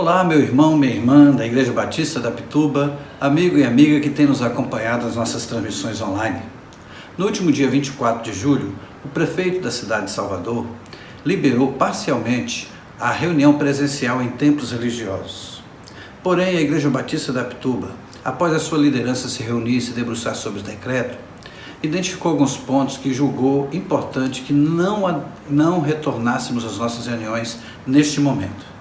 Olá, meu irmão, minha irmã da Igreja Batista da Pituba, amigo e amiga que tem nos acompanhado nas nossas transmissões online. No último dia 24 de julho, o prefeito da cidade de Salvador liberou parcialmente a reunião presencial em templos religiosos. Porém, a Igreja Batista da Pituba, após a sua liderança se reunir e se debruçar sobre o decreto, identificou alguns pontos que julgou importante que não retornássemos às nossas reuniões neste momento.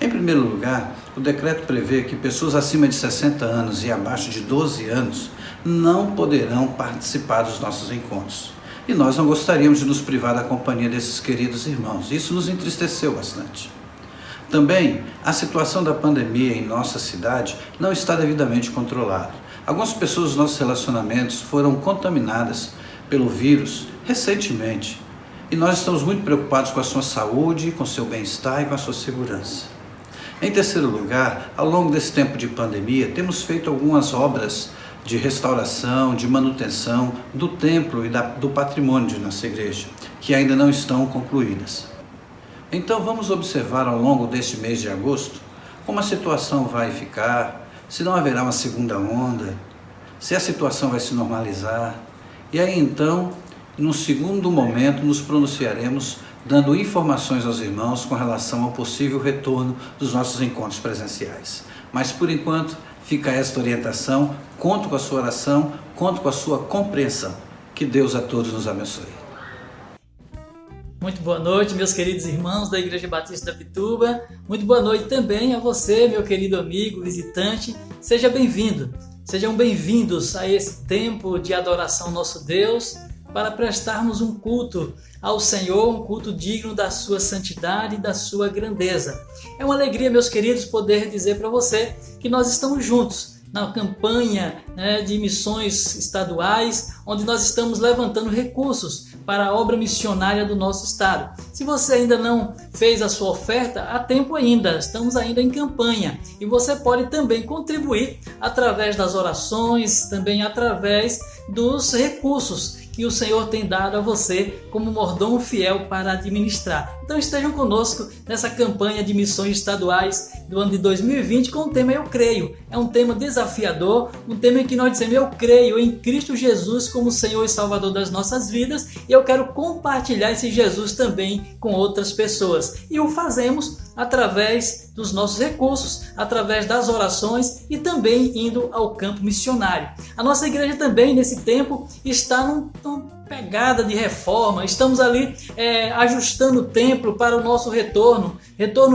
Em primeiro lugar, o decreto prevê que pessoas acima de 60 anos e abaixo de 12 anos não poderão participar dos nossos encontros. E nós não gostaríamos de nos privar da companhia desses queridos irmãos. Isso nos entristeceu bastante. Também, a situação da pandemia em nossa cidade não está devidamente controlada. Algumas pessoas dos nossos relacionamentos foram contaminadas pelo vírus recentemente. E nós estamos muito preocupados com a sua saúde, com o seu bem-estar e com a sua segurança. Em terceiro lugar, ao longo desse tempo de pandemia, temos feito algumas obras de restauração, de manutenção do templo e do patrimônio de nossa igreja, que ainda não estão concluídas. Então vamos observar ao longo deste mês de agosto como a situação vai ficar, se não haverá uma segunda onda, se a situação vai se normalizar. E aí então, num segundo momento, nos pronunciaremos dando informações aos irmãos com relação ao possível retorno dos nossos encontros presenciais. Mas por enquanto, fica esta orientação, conto com a sua oração, conto com a sua compreensão. Que Deus a todos nos abençoe. Muito boa noite, meus queridos irmãos da Igreja Batista da Pituba. Muito boa noite também a você, meu querido amigo, visitante. Seja bem-vindo, sejam bem-vindos a esse tempo de adoração ao nosso Deus, para prestarmos um culto ao Senhor, um culto digno da sua santidade e da sua grandeza. É uma alegria, meus queridos, poder dizer para você que nós estamos juntos na campanha de missões estaduais, onde nós estamos levantando recursos para a obra missionária do nosso estado. Se você ainda não fez a sua oferta, há tempo ainda, estamos ainda em campanha. E você pode também contribuir através das orações, também através dos recursos que o Senhor tem dado a você como mordomo fiel para administrar. Então estejam conosco nessa campanha de missões estaduais do ano de 2020 com o tema Eu Creio. É um tema desafiador, um tema em que nós dizemos eu creio em Cristo Jesus como Senhor e Salvador das nossas vidas e eu quero compartilhar esse Jesus também com outras pessoas. E o fazemos através dos nossos recursos, através das orações e também indo ao campo missionário. A nossa igreja também nesse tempo está numa pegada de reforma, estamos ali ajustando o templo para o nosso retorno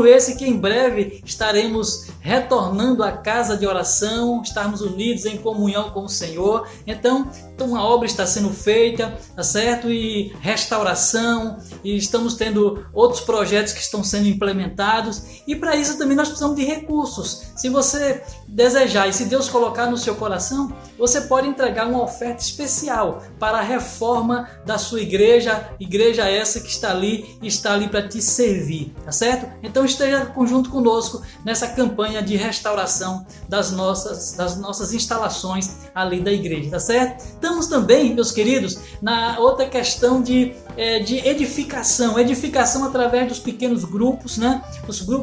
esse que em breve estaremos retornando à casa de oração, estarmos unidos em comunhão com o Senhor. Então uma obra está sendo feita, tá certo? E restauração, e estamos tendo outros projetos que estão sendo implementados, e para isso também nós precisamos de recursos. Se você desejar e se Deus colocar no seu coração, você pode entregar uma oferta especial para a reforma da sua igreja essa que está ali para te servir, tá certo? Então esteja junto conosco nessa campanha de restauração das nossas instalações ali da igreja, tá certo? Estamos também, meus queridos, na outra questão de edificação através dos pequenos grupos, né?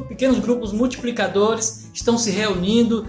Pequenos grupos multiplicadores estão se reunindo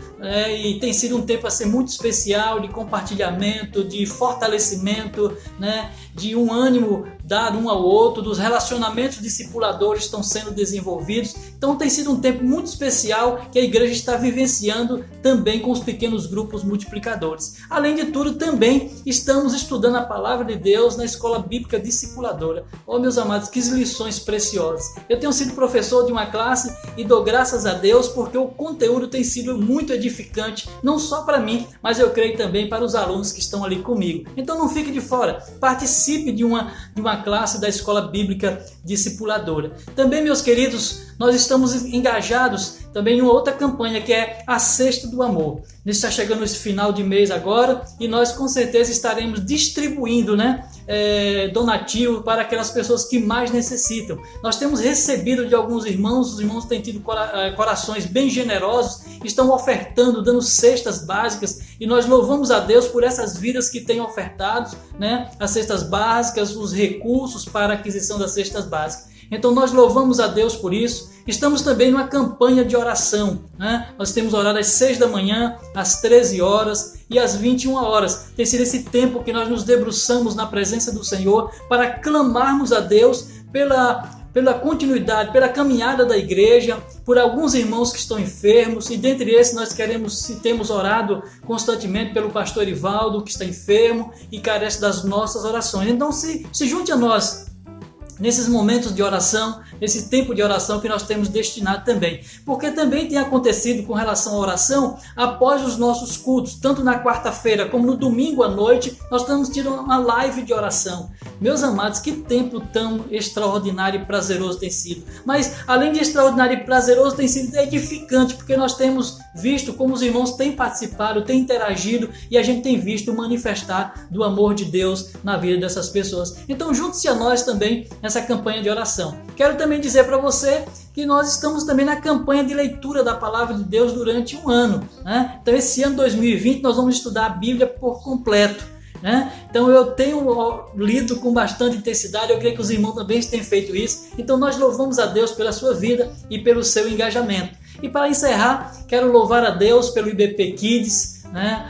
e tem sido um tempo assim, muito especial de compartilhamento, de fortalecimento, né? De um ânimo dado um ao outro, dos relacionamentos discipuladores estão sendo desenvolvidos. Então tem sido um tempo muito especial que a igreja está vivenciando também com os pequenos grupos multiplicadores. Além de tudo, também estamos estudando a palavra de Deus na escola bíblica discipuladora. Oh, meus amados, que lições preciosas! Eu tenho sido professor de uma classe e dou graças a Deus porque o conteúdo tem sido muito edificante, não só para mim, mas eu creio também para os alunos que estão ali comigo. Então não fique de fora, participe de uma classe da escola bíblica discipuladora. Também, meus queridos, nós estamos engajados também em uma outra campanha que é a Cesta do Amor. Está chegando esse final de mês agora e nós com certeza estaremos distribuindo donativo para aquelas pessoas que mais necessitam. Nós temos recebido de alguns irmãos, os irmãos têm tido corações bem generosos, estão ofertando, dando cestas básicas e nós louvamos a Deus por essas vidas que têm ofertado, né, as cestas básicas, os recursos para a aquisição das cestas básicas. Então nós louvamos a Deus por isso. Estamos também numa campanha de oração, né? Nós temos orado às 6 da manhã, às 13 horas e às 21 horas. Tem sido esse tempo que nós nos debruçamos na presença do Senhor para clamarmos a Deus pela continuidade, pela caminhada da igreja, por alguns irmãos que estão enfermos, e dentre esses nós temos orado constantemente pelo pastor Ivaldo, que está enfermo e carece das nossas orações. Então se junte a nós nesses momentos de oração, nesse tempo de oração que nós temos destinado também. Porque também tem acontecido com relação à oração, após os nossos cultos, tanto na quarta-feira como no domingo à noite, nós estamos tendo uma live de oração. Meus amados, que tempo tão extraordinário e prazeroso tem sido. Mas, além de extraordinário e prazeroso, tem sido edificante, porque nós temos visto como os irmãos têm participado, têm interagido, e a gente tem visto o manifestar do amor de Deus na vida dessas pessoas. Então, junte-se a nós também nessa campanha de oração. Quero também dizer para você que nós estamos também na campanha de leitura da Palavra de Deus durante um ano, né? Então, esse ano 2020, nós vamos estudar a Bíblia por completo, né? Então, eu tenho lido com bastante intensidade, eu creio que os irmãos também têm feito isso. Então, nós louvamos a Deus pela sua vida e pelo seu engajamento. E para encerrar, quero louvar a Deus pelo IBP Kids, né?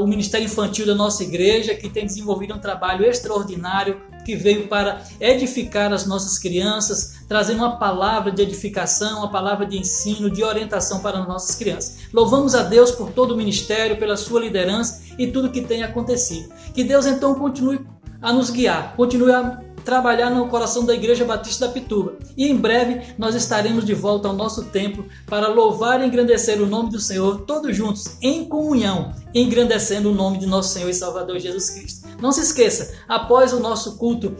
O Ministério Infantil da nossa igreja, que tem desenvolvido um trabalho extraordinário, que veio para edificar as nossas crianças, trazer uma palavra de edificação, uma palavra de ensino, de orientação para as nossas crianças. Louvamos a Deus por todo o ministério, pela sua liderança e tudo que tem acontecido. Que Deus então continue a nos guiar, continue a trabalhar no coração da Igreja Batista da Pituba. E em breve nós estaremos de volta ao nosso templo para louvar e engrandecer o nome do Senhor, todos juntos, em comunhão, engrandecendo o nome de nosso Senhor e Salvador Jesus Cristo. Não se esqueça, após o nosso culto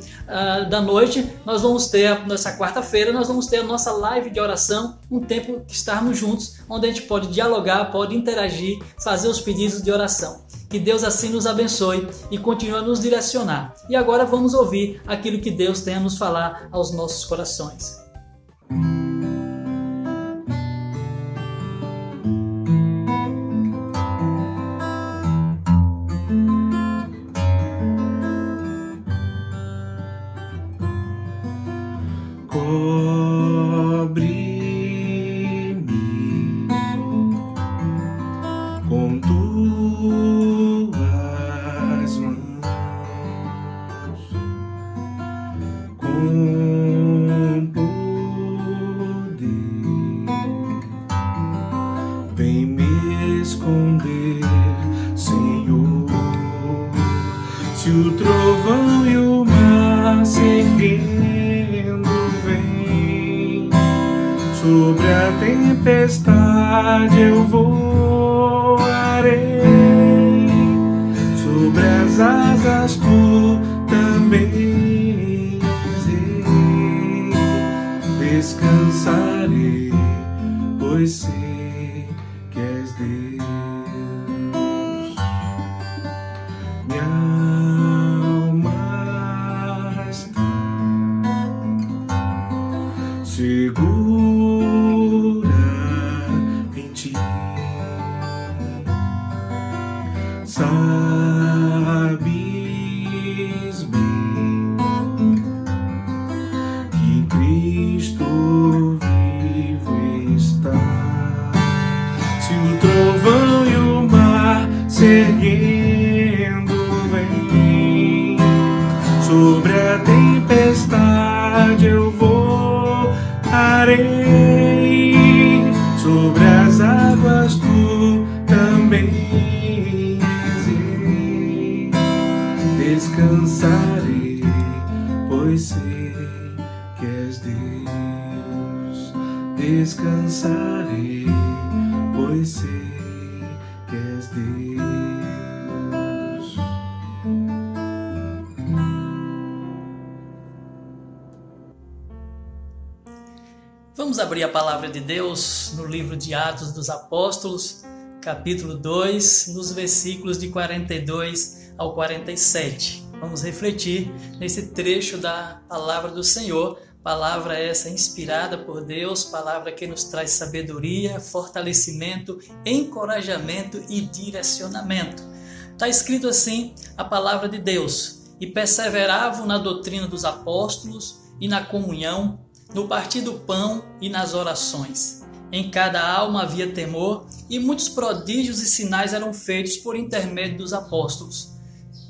da noite, nós vamos ter, nessa quarta-feira, nós vamos ter a nossa live de oração, um tempo que estarmos juntos, onde a gente pode dialogar, pode interagir, fazer os pedidos de oração. Que Deus assim nos abençoe e continue a nos direcionar. E agora vamos ouvir aquilo que Deus tem a nos falar aos nossos corações. Cobre-me com tuas mãos, com poder, vem me esconder, Senhor. Se o trovão e o mar se erguendo vem, sobre a tempestade eu voarei, sobre as asas tu também irei, descansarei, pois sei que és Deus. Minha alma está segura em ti. Sabes bem que em Cristo vivo está. Se o trovão e o mar se erguendo vem, sobre a tempestade eu voarei, sobre as águas tu também irei, descansarei, pois sei que és Deus. Descansarei, pois sei que és Deus. Vamos abrir a palavra de Deus no livro de Atos dos Apóstolos, capítulo 2, nos versículos de 42 ao 47. Vamos refletir nesse trecho da palavra do Senhor, palavra essa inspirada por Deus, palavra que nos traz sabedoria, fortalecimento, encorajamento e direcionamento. Está escrito assim a palavra de Deus: e perseveravam na doutrina dos apóstolos e na comunhão, no partir do pão e nas orações. Em cada alma havia temor, e muitos prodígios e sinais eram feitos por intermédio dos apóstolos.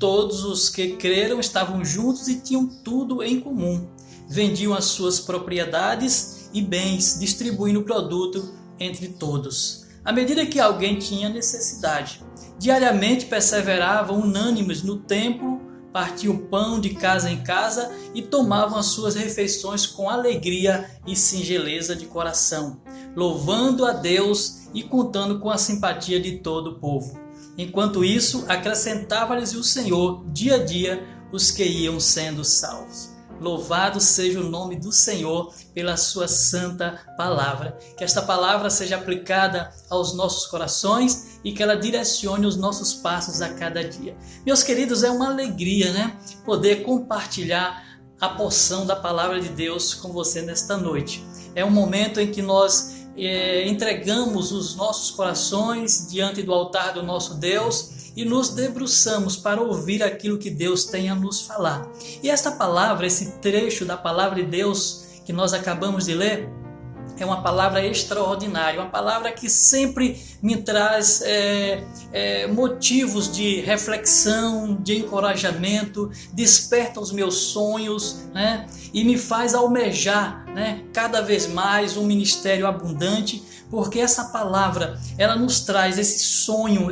Todos os que creram estavam juntos e tinham tudo em comum. Vendiam as suas propriedades e bens, distribuindo o produto entre todos, à medida que alguém tinha necessidade. Diariamente perseveravam unânimes no templo, partiam pão de casa em casa e tomavam as suas refeições com alegria e singeleza de coração, louvando a Deus e contando com a simpatia de todo o povo. Enquanto isso, acrescentava-lhes o Senhor, dia a dia, os que iam sendo salvos. Louvado seja o nome do Senhor pela sua santa palavra. Que esta palavra seja aplicada aos nossos corações e que ela direcione os nossos passos a cada dia. Meus queridos, é uma alegria, né? Poder compartilhar a porção da palavra de Deus com você nesta noite. É um momento em que nós entregamos os nossos corações diante do altar do nosso Deus e nos debruçamos para ouvir aquilo que Deus tem a nos falar. E esta palavra, esse trecho da palavra de Deus que nós acabamos de ler, é uma palavra extraordinária, uma palavra que sempre me traz motivos de reflexão, de encorajamento, desperta os meus sonhos, né? E me faz almejar, né, cada vez mais um ministério abundante, porque essa palavra ela nos traz esse sonho,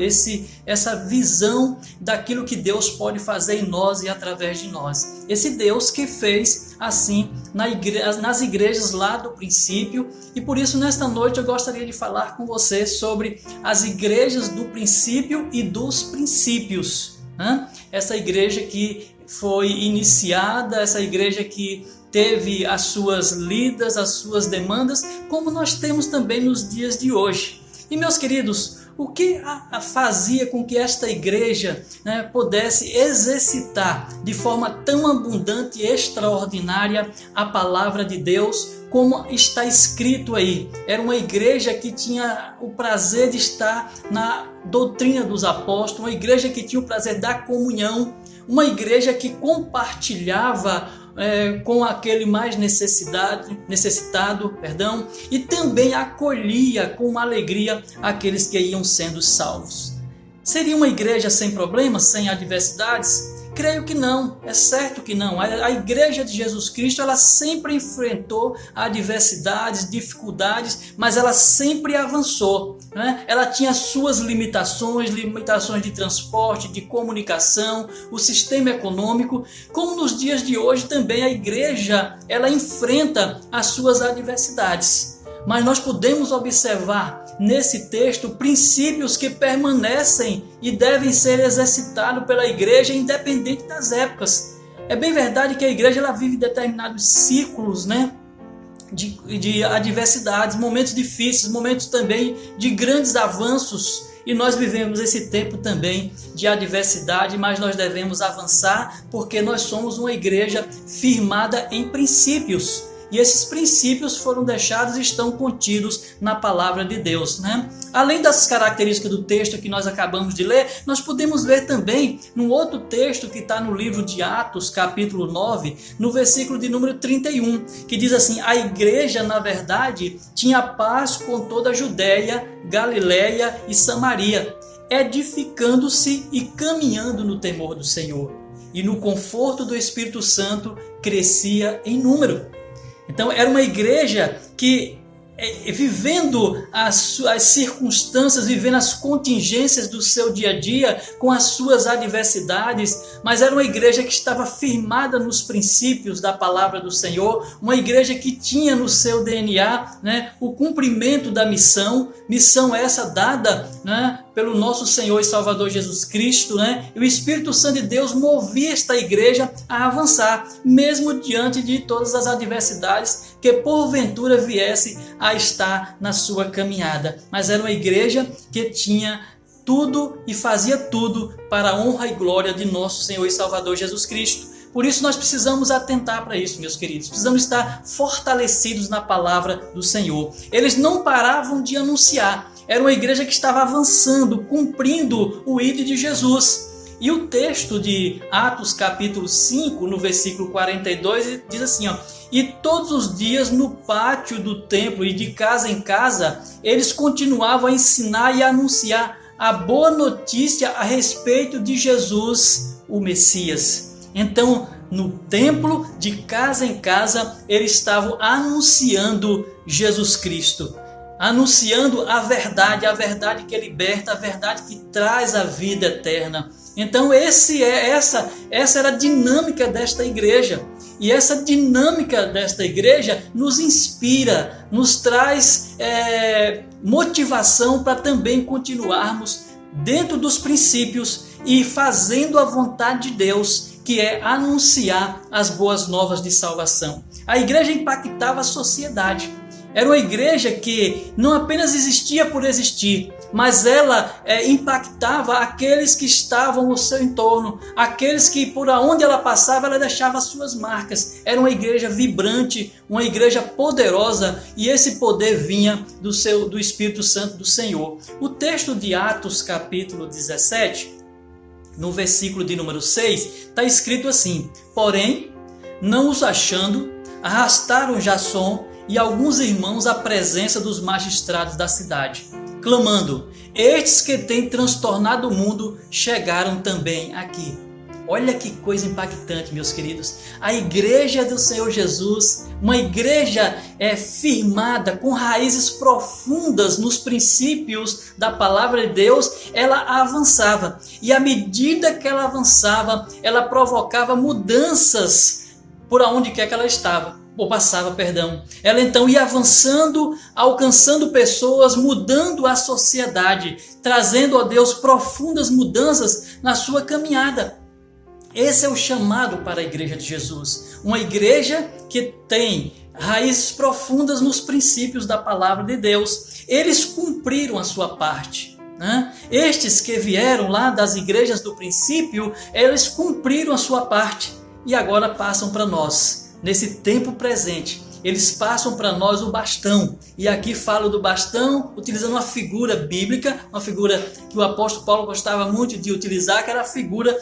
essa visão daquilo que Deus pode fazer em nós e através de nós. Esse Deus que fez assim nas igrejas lá do princípio, e por isso nesta noite eu gostaria de falar com você sobre as igrejas do princípio e dos princípios, né? Essa igreja que foi iniciada, essa igreja que teve as suas lidas, as suas demandas, como nós temos também nos dias de hoje. E meus queridos, o que fazia com que esta igreja, né, pudesse exercitar de forma tão abundante e extraordinária a palavra de Deus, como está escrito aí? Era uma igreja que tinha o prazer de estar na doutrina dos apóstolos, uma igreja que tinha o prazer da comunhão, uma igreja que compartilhava com aquele mais necessitado, e também acolhia com alegria aqueles que iam sendo salvos. Seria uma igreja sem problemas, sem adversidades? Creio que não, é certo que não. A igreja de Jesus Cristo, ela sempre enfrentou adversidades, dificuldades, mas ela sempre avançou, né? Ela tinha suas limitações de transporte, de comunicação, o sistema econômico, como nos dias de hoje também a igreja, ela enfrenta as suas adversidades. Mas nós podemos observar nesse texto princípios que permanecem e devem ser exercitados pela igreja independente das épocas. É bem verdade que a igreja ela vive determinados ciclos, né, de adversidades, momentos difíceis, momentos também de grandes avanços. E nós vivemos esse tempo também de adversidade, mas nós devemos avançar porque nós somos uma igreja firmada em princípios. E esses princípios foram deixados e estão contidos na palavra de Deus, né? Além das características do texto que nós acabamos de ler, nós podemos ver também num outro texto que está no livro de Atos, capítulo 9, no versículo de número 31, que diz assim: a igreja, na verdade, tinha paz com toda a Judéia, Galiléia e Samaria, edificando-se e caminhando no temor do Senhor. E no conforto do Espírito Santo crescia em número. Então era uma igreja que, vivendo as circunstâncias, vivendo as contingências do seu dia a dia, com as suas adversidades, mas era uma igreja que estava firmada nos princípios da palavra do Senhor, uma igreja que tinha no seu DNA, né, o cumprimento da missão essa dada, né, pelo nosso Senhor e Salvador Jesus Cristo, né? E o Espírito Santo de Deus movia esta igreja a avançar, mesmo diante de todas as adversidades que porventura viesse a estar na sua caminhada. Mas era uma igreja que tinha tudo e fazia tudo para a honra e glória de nosso Senhor e Salvador Jesus Cristo. Por isso nós precisamos atentar para isso, meus queridos. Precisamos estar fortalecidos na palavra do Senhor. Eles não paravam de anunciar. Era uma igreja que estava avançando, cumprindo o ID de Jesus. E o texto de Atos capítulo 5, no versículo 42, diz assim, ó: e todos os dias no pátio do templo e de casa em casa, eles continuavam a ensinar e a anunciar a boa notícia a respeito de Jesus, o Messias. Então, no templo, de casa em casa, eles estavam anunciando Jesus Cristo, anunciando a verdade que liberta, a verdade que traz a vida eterna. Então essa era a dinâmica desta igreja. E essa dinâmica desta igreja nos inspira, nos traz motivação para também continuarmos dentro dos princípios e fazendo a vontade de Deus, que é anunciar as boas novas de salvação. A igreja impactava a sociedade. Era uma igreja que não apenas existia por existir, mas ela impactava aqueles que estavam ao seu entorno, aqueles que por onde ela passava, ela deixava as suas marcas. Era uma igreja vibrante, uma igreja poderosa, e esse poder vinha do Espírito Santo do Senhor. O texto de Atos capítulo 17, no versículo de número 6, está escrito assim: porém, não os achando, arrastaram Jasson e alguns irmãos à presença dos magistrados da cidade, clamando: estes que têm transtornado o mundo chegaram também aqui. Olha que coisa impactante, meus queridos. A igreja do Senhor Jesus, uma igreja firmada, com raízes profundas nos princípios da palavra de Deus, ela avançava. E à medida que ela avançava, ela provocava mudanças por onde quer que ela estava. Ela então ia avançando, alcançando pessoas, mudando a sociedade, trazendo a Deus profundas mudanças na sua caminhada. Esse é o chamado para a igreja de Jesus. Uma igreja que tem raízes profundas nos princípios da palavra de Deus. Eles cumpriram a sua parte, né? Estes que vieram lá das igrejas do princípio, eles cumpriram a sua parte e agora passam para nós. Nesse tempo presente, eles passam para nós o bastão. E aqui falo do bastão utilizando uma figura bíblica, uma figura que o apóstolo Paulo gostava muito de utilizar, que era a figura,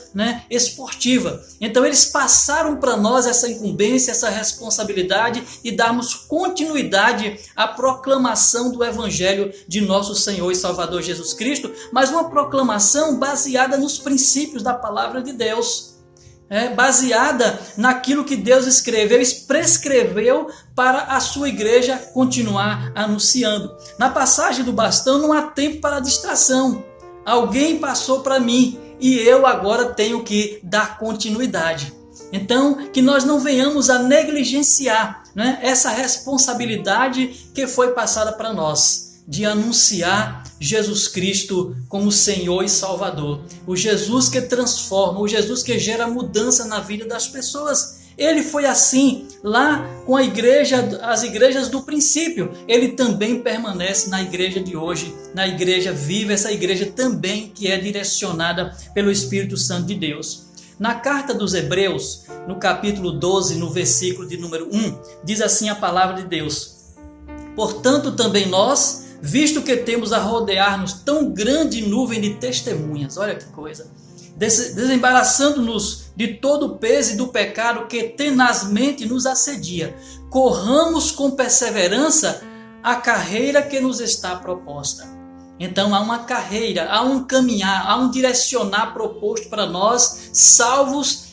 esportiva. Então eles passaram para nós essa incumbência, essa responsabilidade de darmos continuidade à proclamação do Evangelho de nosso Senhor e Salvador Jesus Cristo, mas uma proclamação baseada nos princípios da palavra de Deus. Baseada naquilo que Deus escreveu e prescreveu para a sua igreja continuar anunciando. Na passagem do bastão não há tempo para distração. Alguém passou para mim e eu agora tenho que dar continuidade. Então, que nós não venhamos a negligenciar, essa responsabilidade que foi passada para nós, de anunciar Jesus Cristo como Senhor e Salvador. O Jesus que transforma, o Jesus que gera mudança na vida das pessoas. Ele foi assim lá com as igrejas do princípio. Ele também permanece na igreja de hoje, na igreja viva, essa igreja também que é direcionada pelo Espírito Santo de Deus. Na carta dos Hebreus, no capítulo 12, no versículo de número 1, diz assim a palavra de Deus: portanto também nós, visto que temos a rodear-nos tão grande nuvem de testemunhas, olha que coisa, desembaraçando-nos de todo o peso e do pecado que tenazmente nos assedia, corramos com perseverança a carreira que nos está proposta. Então há uma carreira, há um caminhar, há um direcionar proposto para nós, salvos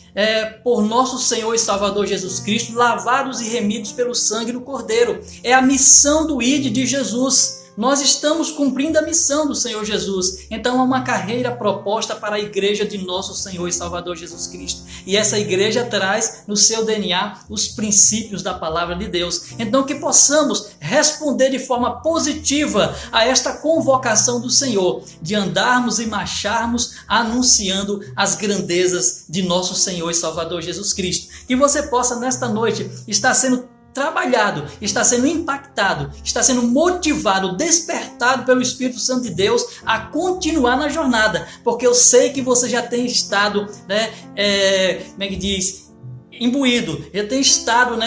por nosso Senhor e Salvador Jesus Cristo, lavados e remidos pelo sangue do Cordeiro. É a missão do ID de Jesus. Nós estamos cumprindo a missão do Senhor Jesus. Então há uma carreira proposta para a igreja de nosso Senhor e Salvador Jesus Cristo. E essa igreja traz no seu DNA os princípios da palavra de Deus. Então que possamos responder de forma positiva a esta convocação do Senhor, de andarmos e marcharmos anunciando as grandezas de nosso Senhor e Salvador Jesus Cristo. Que você possa nesta noite estar sendo trabalhado, está sendo impactado, está sendo motivado, despertado pelo Espírito Santo de Deus a continuar na jornada, porque eu sei que você já tem estado, imbuído, já tem estado,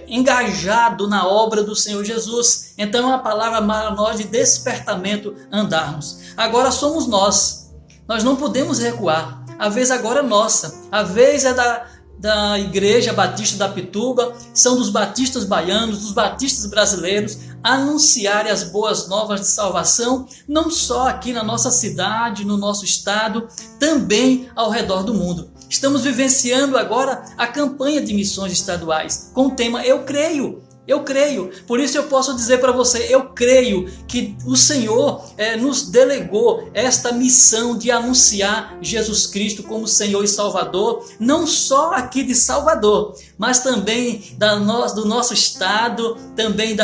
engajado na obra do Senhor Jesus. Então é uma palavra para nós de despertamento andarmos. Agora somos nós Nós não podemos recuar. A vez agora é nossa. A vez é da Igreja Batista da Pituba, são dos batistas baianos, dos batistas brasileiros, anunciarem as boas novas de salvação, não só aqui na nossa cidade, no nosso estado, também ao redor do mundo. Estamos vivenciando agora a campanha de missões estaduais, com o tema Eu Creio. Eu creio, por isso eu posso dizer para você, eu creio que o Senhor nos delegou esta missão de anunciar Jesus Cristo como Senhor e Salvador, não só aqui de Salvador, mas também do nosso estado, também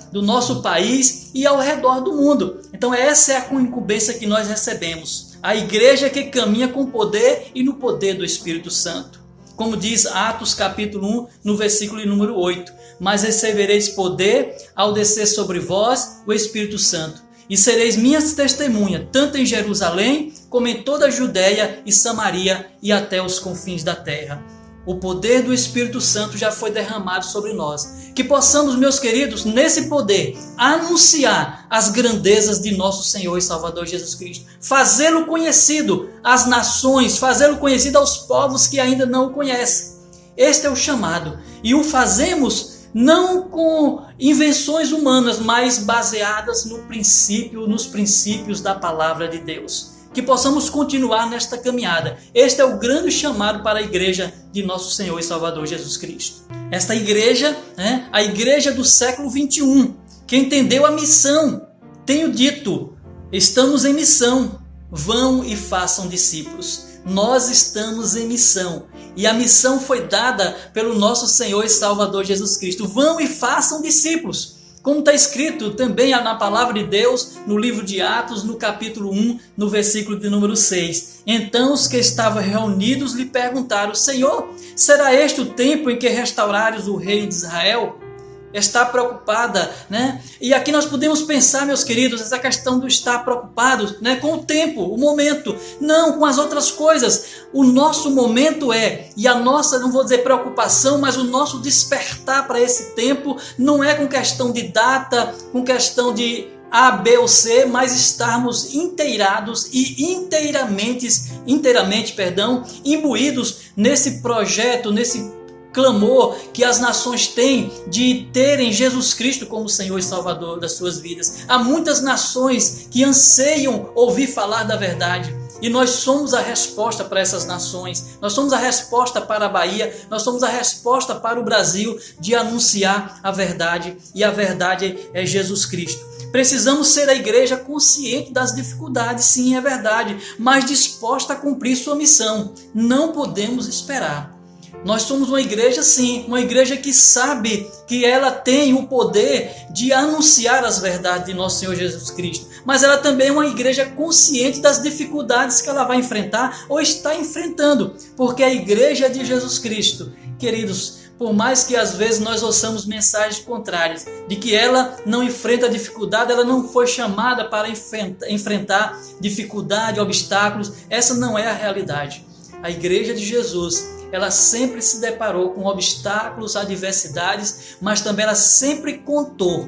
do nosso país e ao redor do mundo. Então essa é a incumbência que nós recebemos, a igreja que caminha com poder e no poder do Espírito Santo. Como diz Atos capítulo 1, no versículo número 8. Mas recebereis poder ao descer sobre vós o Espírito Santo. E sereis minhas testemunhas, tanto em Jerusalém, como em toda a Judéia e Samaria e até os confins da terra. O poder do Espírito Santo já foi derramado sobre nós. Que possamos, meus queridos, nesse poder, anunciar as grandezas de nosso Senhor e Salvador Jesus Cristo. Fazê-lo conhecido às nações, fazê-lo conhecido aos povos que ainda não o conhecem. Este é o chamado. E o fazemos não com invenções humanas, mas baseadas nos princípios da palavra de Deus. Que possamos continuar nesta caminhada. Este é o grande chamado para a igreja de nosso Senhor e Salvador Jesus Cristo. Esta igreja, a igreja do século 21, que entendeu a missão. Tenho dito, estamos em missão, vão e façam discípulos. Nós estamos em missão. E a missão foi dada pelo nosso Senhor e Salvador Jesus Cristo. Vão e façam discípulos. Como está escrito também na palavra de Deus, no livro de Atos, no capítulo 1, no versículo de número 6. Então os que estavam reunidos lhe perguntaram: Senhor, será este o tempo em que restaurares o reino de Israel? Está preocupada, né? E aqui nós podemos pensar, meus queridos, essa questão do estar preocupado, né? Com o tempo, o momento, não com as outras coisas. O nosso momento e a nossa, não vou dizer preocupação, mas o nosso despertar para esse tempo não é com questão de data, com questão de A, B ou C, mas estarmos inteirados e inteiramente, imbuídos nesse projeto, nesse clamor que as nações têm de terem Jesus Cristo como Senhor e Salvador das suas vidas. Há muitas nações que anseiam ouvir falar da verdade. E nós somos a resposta para essas nações. Nós somos a resposta para a Bahia. Nós somos a resposta para o Brasil de anunciar a verdade. E a verdade é Jesus Cristo. Precisamos ser a igreja consciente das dificuldades, sim, é verdade, mas disposta a cumprir sua missão. Não podemos esperar. Nós somos uma igreja, sim, uma igreja que sabe que ela tem o poder de anunciar as verdades de nosso Senhor Jesus Cristo. Mas ela também é uma igreja consciente das dificuldades que ela vai enfrentar ou está enfrentando. Porque a igreja de Jesus Cristo, queridos, por mais que às vezes nós ouçamos mensagens contrárias, de que ela não enfrenta dificuldade, ela não foi chamada para enfrentar dificuldade, obstáculos, essa não é a realidade. A igreja de Jesus, ela sempre se deparou com obstáculos, adversidades, mas também ela sempre contou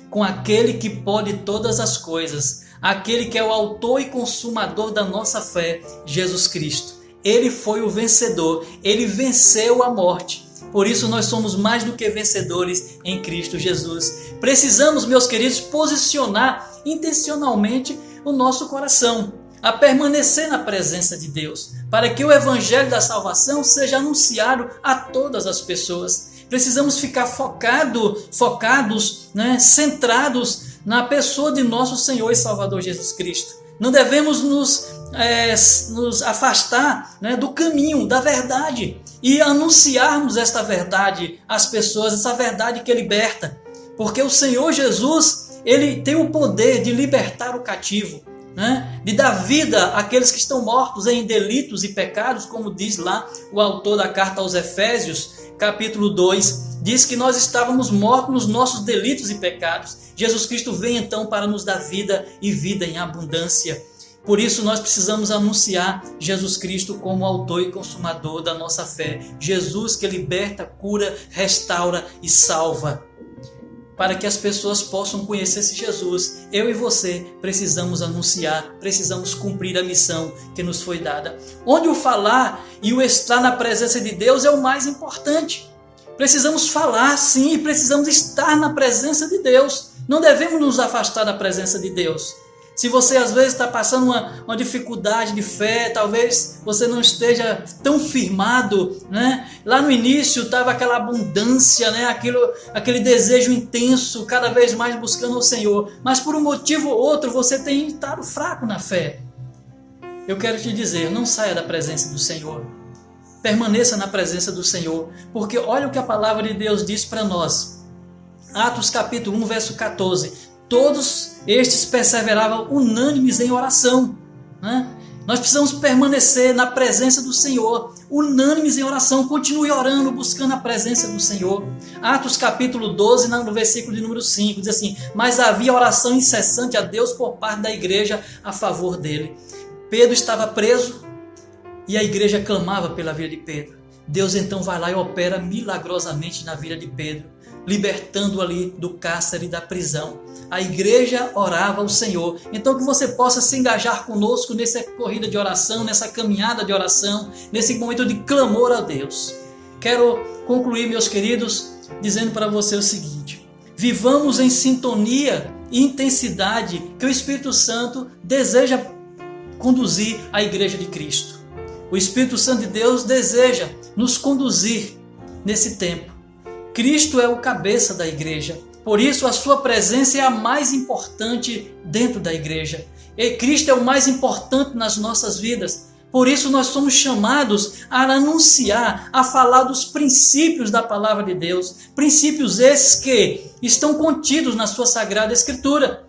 com aquele que pode todas as coisas, aquele que é o autor e consumador da nossa fé, Jesus Cristo. Ele foi o vencedor, ele venceu a morte. Por isso nós somos mais do que vencedores em Cristo Jesus. Precisamos, meus queridos, posicionar intencionalmente o nosso coração a permanecer na presença de Deus, para que o evangelho da salvação seja anunciado a todas as pessoas. Precisamos ficar focados, centrados na pessoa de nosso Senhor e Salvador Jesus Cristo. Não devemos nos afastar do caminho, da verdade, e anunciarmos esta verdade às pessoas, essa verdade que liberta. Porque o Senhor Jesus, ele tem o poder de libertar o cativo, de dar vida àqueles que estão mortos em delitos e pecados, como diz lá o autor da carta aos Efésios, capítulo 2, diz que nós estávamos mortos nos nossos delitos e pecados. Jesus Cristo vem então para nos dar vida e vida em abundância. Por isso nós precisamos anunciar Jesus Cristo como autor e consumador da nossa fé. Jesus que liberta, cura, restaura e salva. para que as pessoas possam conhecer esse Jesus. Eu e você precisamos anunciar, precisamos cumprir a missão que nos foi dada. Onde o falar e o estar na presença de Deus é o mais importante. Precisamos falar, sim, e precisamos estar na presença de Deus. Não devemos nos afastar da presença de Deus. Se você às vezes está passando uma dificuldade de fé, talvez você não esteja tão firmado, né? Lá no início estava aquela abundância, né? Aquele desejo intenso, cada vez mais buscando o Senhor. Mas por um motivo ou outro você tem estado fraco na fé. Eu quero te dizer, não saia da presença do Senhor. Permaneça na presença do Senhor. Porque olha o que a palavra de Deus diz para nós. Atos capítulo 1, verso 14. Todos estes perseveravam unânimes em oração, né? Nós precisamos permanecer na presença do Senhor, unânimes em oração. Continue orando, buscando a presença do Senhor. Atos capítulo 12, no versículo de número 5, diz assim: mas havia oração incessante a Deus por parte da igreja a favor dele. Pedro estava preso e a igreja clamava pela vida de Pedro. Deus então vai lá e opera milagrosamente na vida de Pedro, libertando ali do cárcere e da prisão. A igreja orava ao Senhor. Então que você possa se engajar conosco nessa corrida de oração, nessa caminhada de oração, nesse momento de clamor a Deus. Quero concluir, meus queridos, dizendo para você o seguinte: vivamos em sintonia e intensidade que o Espírito Santo deseja conduzir a igreja de Cristo. O Espírito Santo de Deus deseja nos conduzir nesse tempo. Cristo é o cabeça da igreja, por isso a sua presença é a mais importante dentro da igreja. E Cristo é o mais importante nas nossas vidas, por isso nós somos chamados a anunciar, a falar dos princípios da palavra de Deus, princípios esses que estão contidos na sua Sagrada Escritura,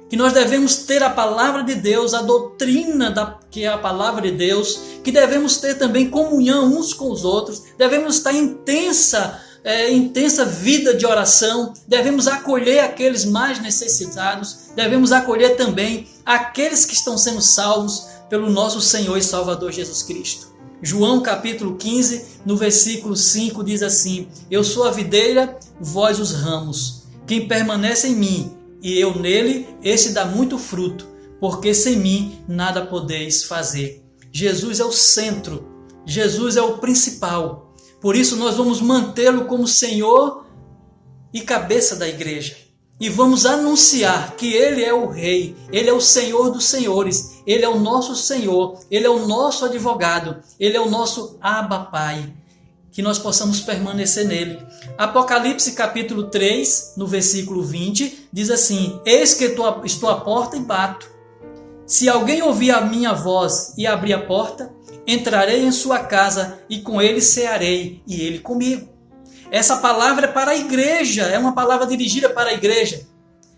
que nós devemos ter a palavra de Deus, a doutrina que é a palavra de Deus, que devemos ter também comunhão uns com os outros, devemos estar intensa vida de oração, devemos acolher aqueles mais necessitados, devemos acolher também aqueles que estão sendo salvos pelo nosso Senhor e Salvador Jesus Cristo. João capítulo 15, no versículo 5 diz assim: eu sou a videira, vós os ramos. Quem permanece em mim e eu nele, esse dá muito fruto, porque sem mim nada podeis fazer. Jesus é o centro, Jesus é o principal. Por isso nós vamos mantê-lo como Senhor e cabeça da igreja. E vamos anunciar que Ele é o Rei, Ele é o Senhor dos Senhores, Ele é o nosso Senhor, Ele é o nosso advogado, Ele é o nosso Abba Pai. Que nós possamos permanecer nele. Apocalipse capítulo 3, no versículo 20, diz assim: eis que estou à porta e bato. Se alguém ouvir a minha voz e abrir a porta, entrarei em sua casa e com ele cearei e ele comigo. Essa palavra é para a igreja, é uma palavra dirigida para a igreja.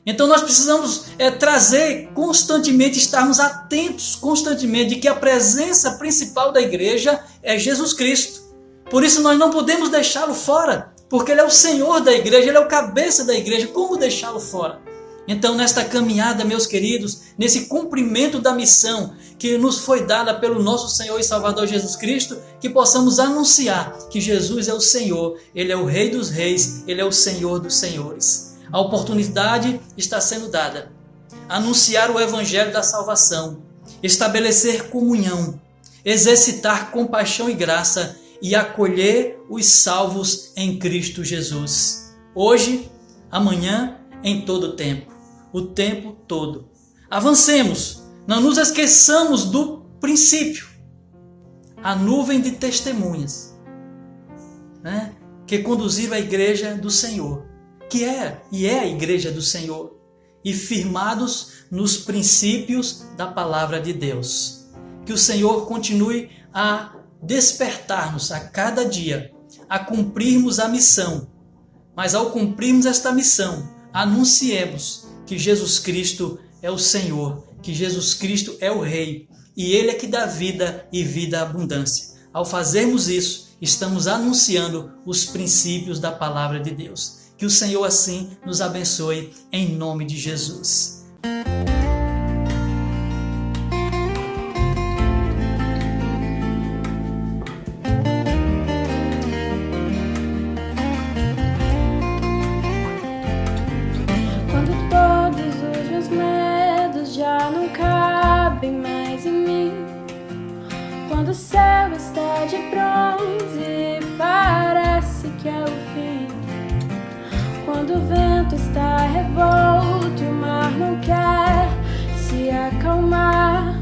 Então nós precisamos trazer constantemente, estarmos atentos constantemente de que a presença principal da igreja é Jesus Cristo. Por isso nós não podemos deixá-lo fora, porque Ele é o Senhor da igreja, Ele é o cabeça da igreja. Como deixá-lo fora? Então, nesta caminhada, meus queridos, nesse cumprimento da missão que nos foi dada pelo nosso Senhor e Salvador Jesus Cristo, que possamos anunciar que Jesus é o Senhor, Ele é o Rei dos Reis, Ele é o Senhor dos Senhores. A oportunidade está sendo dada. Anunciar o Evangelho da salvação, estabelecer comunhão, exercitar compaixão e graça e acolher os salvos em Cristo Jesus. Hoje, amanhã, em todo o tempo todo. Avancemos, não nos esqueçamos do princípio, a nuvem de testemunhas, né, que conduziram a igreja do Senhor, que é a igreja do Senhor, e firmados nos princípios da palavra de Deus. Que o Senhor continue a despertar-nos a cada dia, a cumprirmos a missão, mas ao cumprirmos esta missão, anunciemos que Jesus Cristo é o Senhor, que Jesus Cristo é o Rei, e Ele é que dá vida e vida à abundância. Ao fazermos isso, estamos anunciando os princípios da palavra de Deus. Que o Senhor assim nos abençoe, em nome de Jesus. cabe mais em mim. Quando o céu está de bronze, parece que é o fim. Quando o vento está revolto e o mar não quer se acalmar.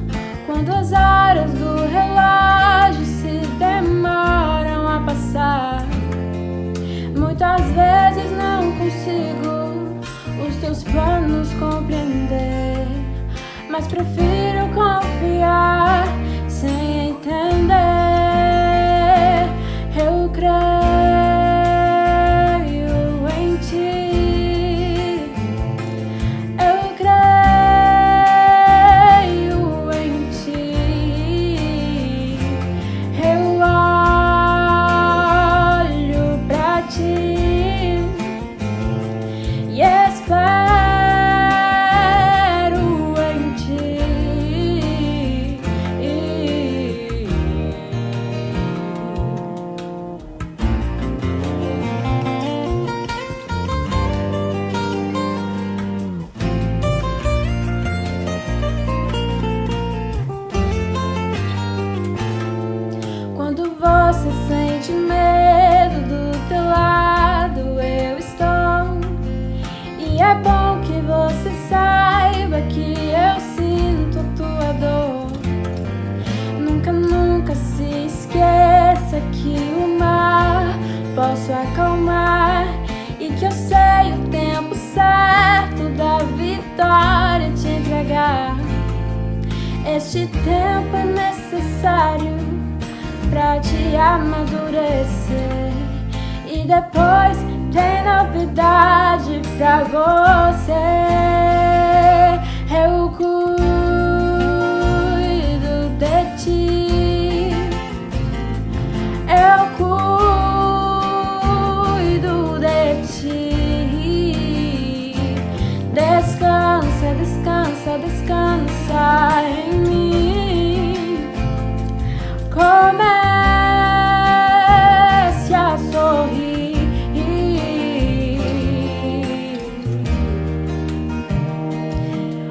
Quando as horas do relógio se demoram a passar. Muitas vezes não consigo os teus planos compreender, mas prefiro confiar sem entender. Eu creio em ti. Eu creio em ti. Eu olho pra ti e espero em ti. Quando você sente medo, do teu lado eu estou. E é bom que você saiba que eu sinto a tua dor. Nunca, nunca se esqueça que o mar posso acalmar e que eu sei o tempo certo da vitória te entregar. Este tempo é necessário pra te amadurecer, e depois tem novidade pra você. Eu cuido de ti. Eu cuido de ti. Descansa, descansa, descansa em mim. Comece a sorrir.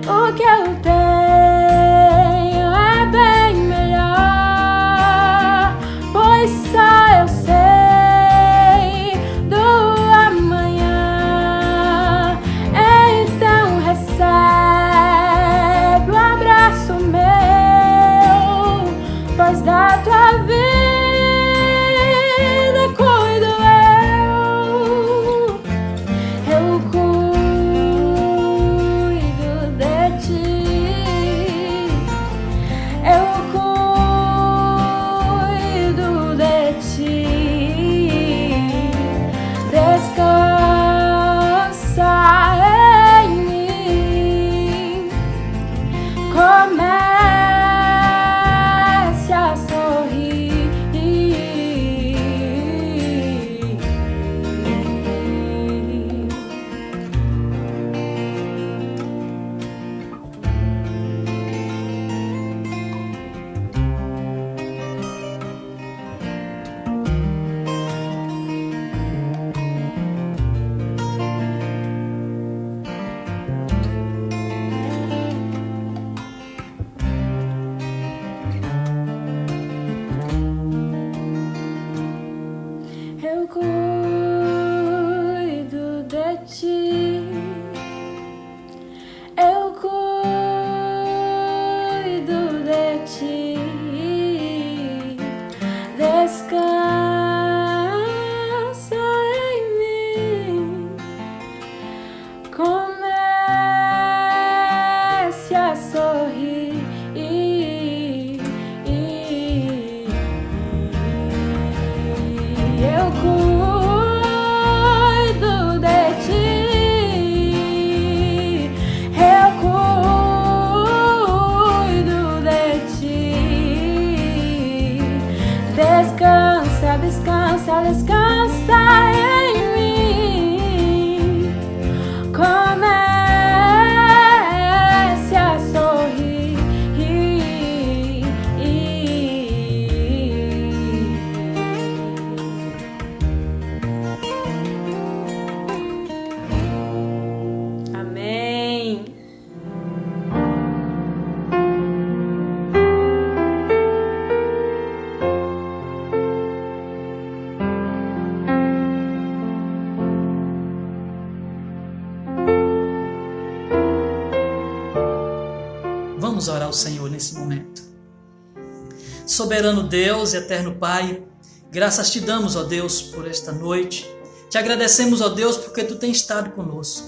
O que eu tenho é bem melhor, pois só eu sei do amanhã. Então recebe o abraço meu, pois da tua vida cuido eu. Eu cuido de ti. Eu cuido de ti. Descansa em mim. Comece a sorrir. Eu cuido de ti. Eu cuido de ti. Descansa em mim. Comece a sorrir. Eu cuido de ti. Eu cuido de ti. Descansa, descansa, descansa em mim. Comece a sorrir. Amém. ao Senhor nesse momento. Soberano Deus e eterno Pai, graças te damos, ó Deus, por esta noite. Te agradecemos, ó Deus, porque tu tens estado conosco.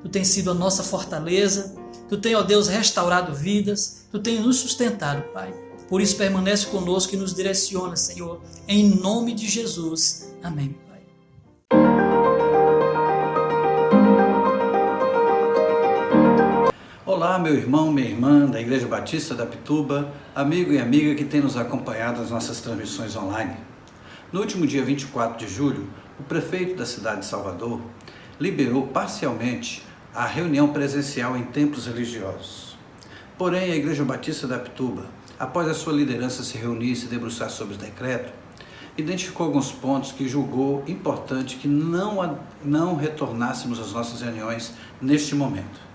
Tu tens sido a nossa fortaleza. Tu tens, ó Deus, restaurado vidas. Tu tens nos sustentado, Pai. Por isso permanece conosco e nos direciona, Senhor. Em nome de Jesus. Amém, Pai. Olá, meu irmão, minha irmã da Igreja Batista da Pituba, amigo e amiga que tem nos acompanhado nas nossas transmissões online. No último dia 24 de julho, o prefeito da cidade de Salvador liberou parcialmente a reunião presencial em templos religiosos. Porém, a Igreja Batista da Pituba, após a sua liderança se reunir e se debruçar sobre o decreto, identificou alguns pontos que julgou importante que não retornássemos às nossas reuniões neste momento.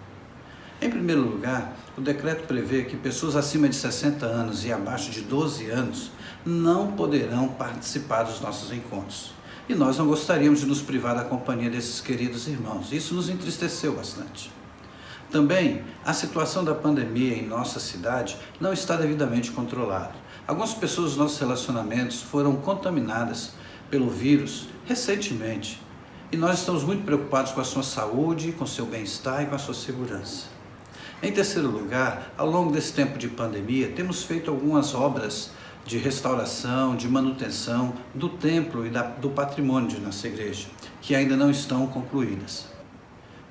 Em primeiro lugar, o decreto prevê que pessoas acima de 60 anos e abaixo de 12 anos não poderão participar dos nossos encontros. E nós não gostaríamos de nos privar da companhia desses queridos irmãos. Isso nos entristeceu bastante. Também, a situação da pandemia em nossa cidade não está devidamente controlada. Algumas pessoas dos nossos relacionamentos foram contaminadas pelo vírus recentemente. E nós estamos muito preocupados com a sua saúde, com o seu bem-estar e com a sua segurança. Em terceiro lugar, ao longo desse tempo de pandemia, temos feito algumas obras de restauração, de manutenção do templo e do patrimônio de nossa igreja, que ainda não estão concluídas.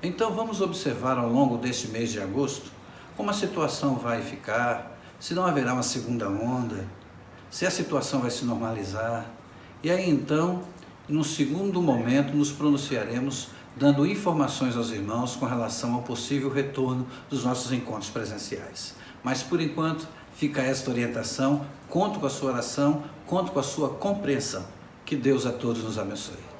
Então vamos observar ao longo deste mês de agosto como a situação vai ficar, se não haverá uma segunda onda, se a situação vai se normalizar. E aí então, num segundo momento, nos pronunciaremos dando informações aos irmãos com relação ao possível retorno dos nossos encontros presenciais. Mas por enquanto, fica esta orientação, conto com a sua oração, conto com a sua compreensão. Que Deus a todos nos abençoe.